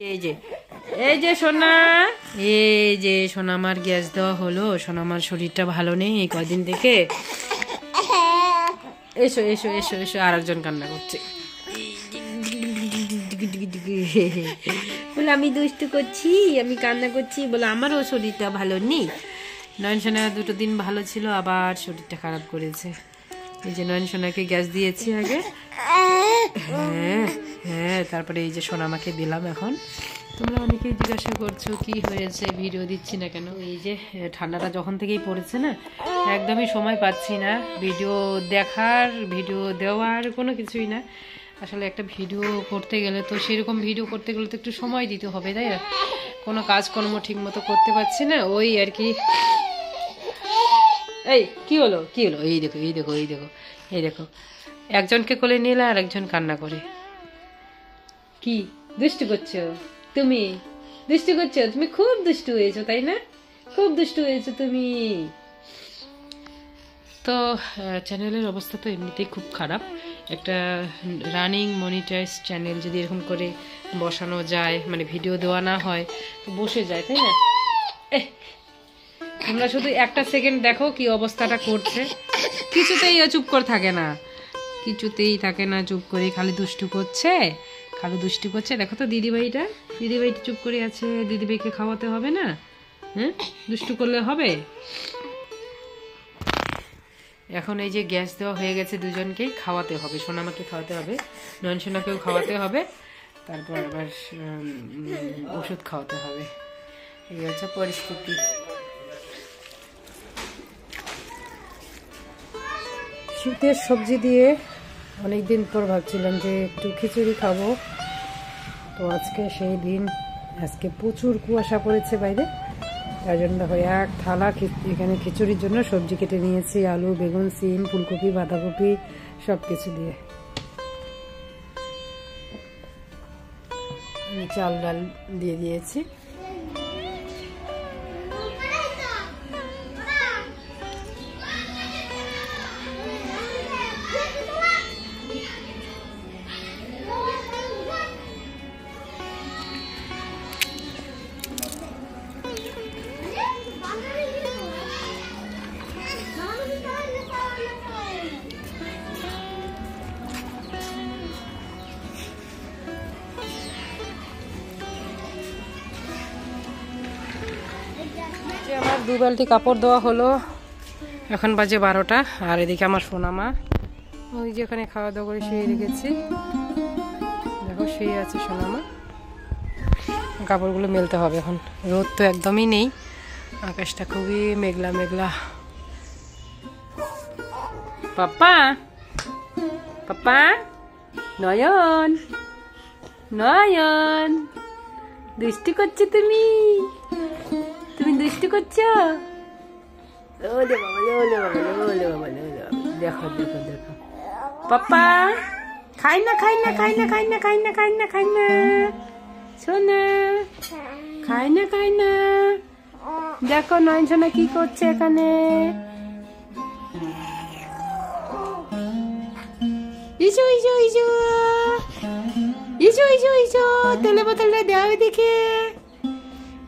এই যে এই যে সোনা, এই যে সোনামার গ্যাস দেওয়া হলো। সোনামার শরীরটা ভালো নেই এই কয়দিন থেকে। এসো এসো এসো এসো, আরেকজন কান্না করছে। বলে আমি দুষ্টু করছি, আমি কান্না করছি, বলে আমারও শরীরটা ভালো নেই। নয়ন সোনা দুটো দিন ভালো ছিল, আবার শরীরটা খারাপ করেছে। এই যে নয়ন সোনাকে গ্যাস দিয়েছি আগে, হ্যাঁ হ্যাঁ, তারপরে এই যে সোনামাকে দিলাম। এখন তোমরা অনেকেই জিজ্ঞাসা করছো কি হয়েছে, ভিডিও দিচ্ছি না কেন। এই যে ঠান্ডাটা যখন থেকেই পড়েছে না, একদমই সময় পাচ্ছি না ভিডিও দেখার, ভিডিও দেওয়ার, কোনো কিছুই না। আসলে একটা ভিডিও করতে গেলে তো, সেরকম ভিডিও করতে গেলে তো একটু সময় দিতে হবে, তাই না? কোনো কাজকর্ম ঠিক মতো করতে পারছি না, ওই আর কি। এই কি হলো কি হলো, এই দেখো এই দেখো এই দেখো এই দেখো, একজনকে কোলে নিলে আর একজন কান্না করে। কি দুষ্টু করছো তুমি? দুষ্টু করছো তুমি, খুব দুষ্টু হয়েছো তাই না? খুব দুষ্টু হয়েছো তুমি। তো চ্যানেলের অবস্থা তো এমনিতেই খুব খারাপ। একটা রানিং মনিটাইজ চ্যানেল যদি এরকম করে বসানো যায়, মানে ভিডিও দেওয়া না হয় তো বসে যায়, তাই না? তোমরা শুধু একটা সেকেন্ড দেখো কি অবস্থাটা করছে। কিছুতেই চুপ করে থাকে না, কিছুতেই থাকে না, চুপ করে খালি দুষ্টু করছে, খালি দুষ্টু করছে। দেখো তো দিদিভাইটা, দিদিভাইটা চুপ করে আছে। দিদিভাইকে খাওয়াতে হবে না? হ্যাঁ, দুষ্টু করলে হবে? এখন এই যে গ্যাস দেওয়া হয়ে গেছে, দুজনকেই খাওয়াতে হবে। সোনামাকে খাওয়াতে হবে, নয়ন সোনাকেও খাওয়াতে হবে, তারপর আবার ওষুধ খাওয়াতে হবে। এই হচ্ছে পরিস্থিতি। শীতের সবজি দিয়ে অনেকদিন পর ভাবছিলাম যে একটু খিচুড়ি খাবো, তো আজকে সেই দিন। আজকে প্রচুর কুয়াশা পড়েছে বাইরে, তাই জন্য এক থালা এখানে খিচুড়ির জন্য সবজি কেটে নিয়েছি। আলু, বেগুন, সিম, ফুলকপি, বাঁধাকপি সব কিছু দিয়ে। আমি চাল ডাল দিয়ে দিয়েছি। আমার 2 বালতি কাপড় দেওয়া হলো, এখন বাজে 12টা। আর এদিকে আমার সোনামা ওই যে ওখানে খাওয়া দাওয়া করে শুয়ে রেখেছি, দেখো শুয়ে আছে সোনামা। কাপড়গুলো মেলতে হবে এখন, রোদ তো একদমই নেই, আকাশটা খুবই মেঘলা মেঘলা। পাপ্পা পাপ্পা, নয়ন নয়ন, দুষ্টু করছো তুমি, তুমি দুষ্টু করছো। ওলে বাবা, ওলে বাবা, ওলে বাবা, দেখো দেখো দেখো। পাপ্পা খাই না খাই না খাই না খাই না খাই না খাই না খাই না, সোনা খাই না খাই না। দেখো নয়ন সোনা কি করছে এখানে। ইসো ইসো ইসো ইসো ইসো ইসো, তেলে বোতলটা দাও দেখে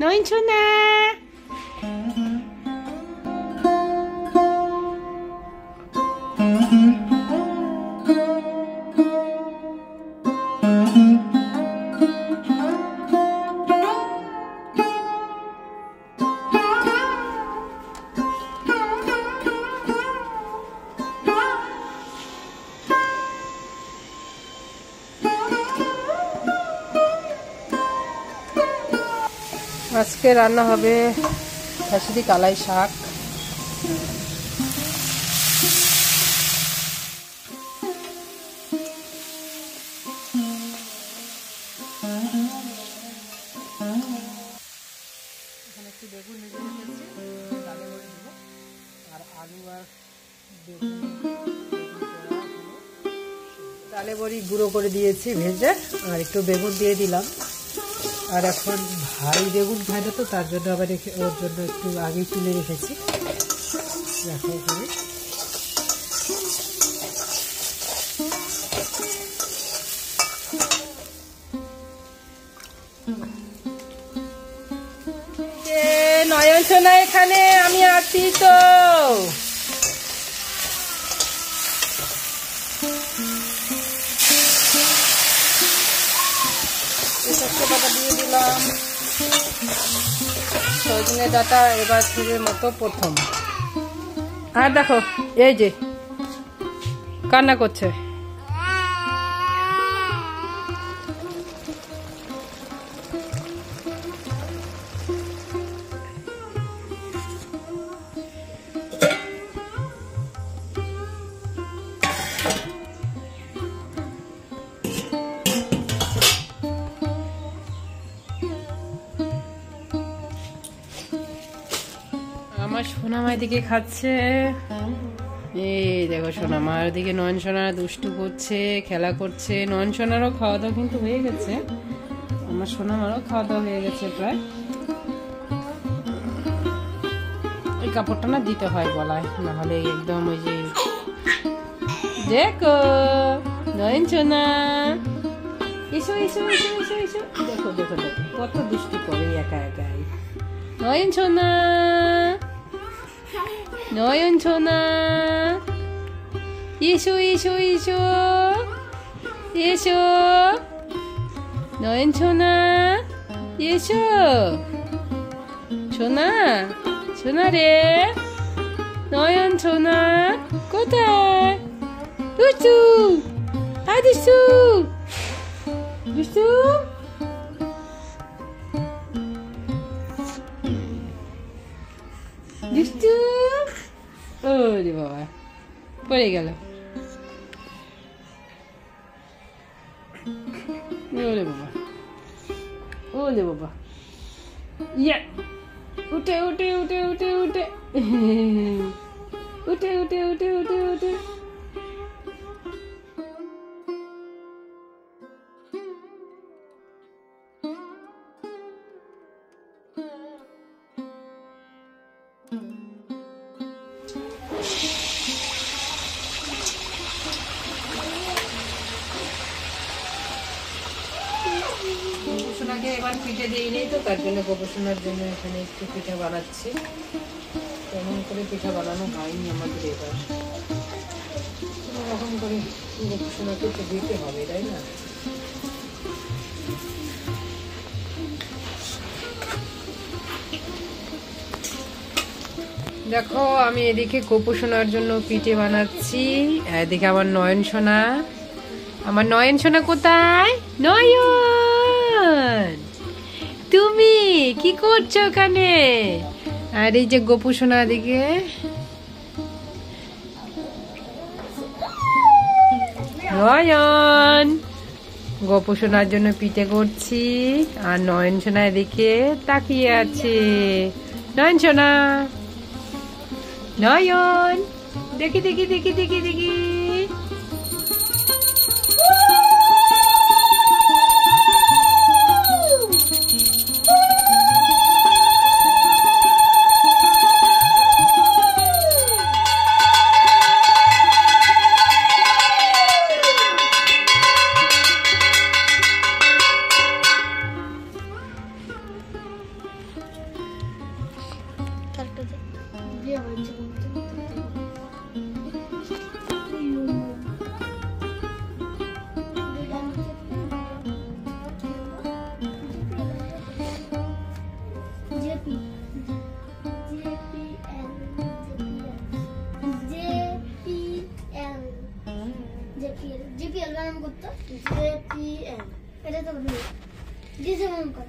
নয়ন সোনা। আজকে রান্না হবে খেসারি কালাই শাক। এখানে একটু বেগুন ভেজে রেখেছি, ডালে বড়ি দেবো, আর আলু আর বেগুন ডালে বড়ি গুঁড়ো করে দিয়েছি ভেজে, আর একটু বেগুন দিয়ে দিলাম। আর এখন ভাই বেগুন খায় না, তো তার জন্য আবার ওর জন্য একটু আগেই তুলে রেখেছি। দেখো এখানে নয়ন সোনা এখানে, আমি আছি তো। দিয়ে দিলাম সজনে ডাঁটা, এবার ছিঁড়ের মতো প্রথম। আর দেখো এই যে কান্না করছে। আমার সোনামা দিকে খাচ্ছে, এই দেখো সোনামার দিকে নয়ন সোনা দুষ্টু করছে, খেলা করছে। নয়ন সোনারও খাওয়া দাওয়া কিন্তু হয়ে গেছে, আমার সোনামারও খাওয়া দাওয়া হয়ে গেছে প্রায়। এই কাপড়টা না দিতে হয় গলায়, নাহলে একদম ওই যে দেখো নয়ন সোনা এসো এসো এসো এসো এসো, দেখো দেখো দেখো কত দুষ্টু করে একা একাই। নয়ন সোনা, নয়ন সোনা এসো এসো এসো এসো, নয়ন সোনা এসো, সোনা সোনা রে, নয়ন সোনা কোথায়? দুষ্টু, আয় দুষ্টু, দুষ্টু দুষ্টু, ওরে বাবা পড়ে গেল, ওরে বাবা, ওরে বাবা, ইয়া উঠে উঠে উঠে উঠে উঠে উঠে উঠে উঠে উঠে উঠে। গোপোষণাকে এবার পিঠে দিইনি তো, তার জন্য গোপোষণার জন্য এখানে একটু পিঠা বানাচ্ছি। তেমন করে পিঠা বানানো হয়নি আমাদের এবার, এরকম করে গোপোষণাকে তো দিতে হবে, তাই না? দেখো আমি এদিকে গোপোষণার জন্য পিঠে বানাচ্ছি, এদিকে আমার নয়ন সোনা, আমার নয়ন সোনা কোথায়? নয়ন তুমি কি করছো ওখানে? আর এই যে গোপু সোনা দিকে, নয়ন গোপু সোনার জন্য পিঠে করছি, আর নয়ন সোনা এদিকে তাকিয়ে আছে। নয়ন সোনা, নয়ন দেখি দেখি দেখি দেখি দেখি, JPL বানান করতো JPL এটা তো ভুল দিছে মন কর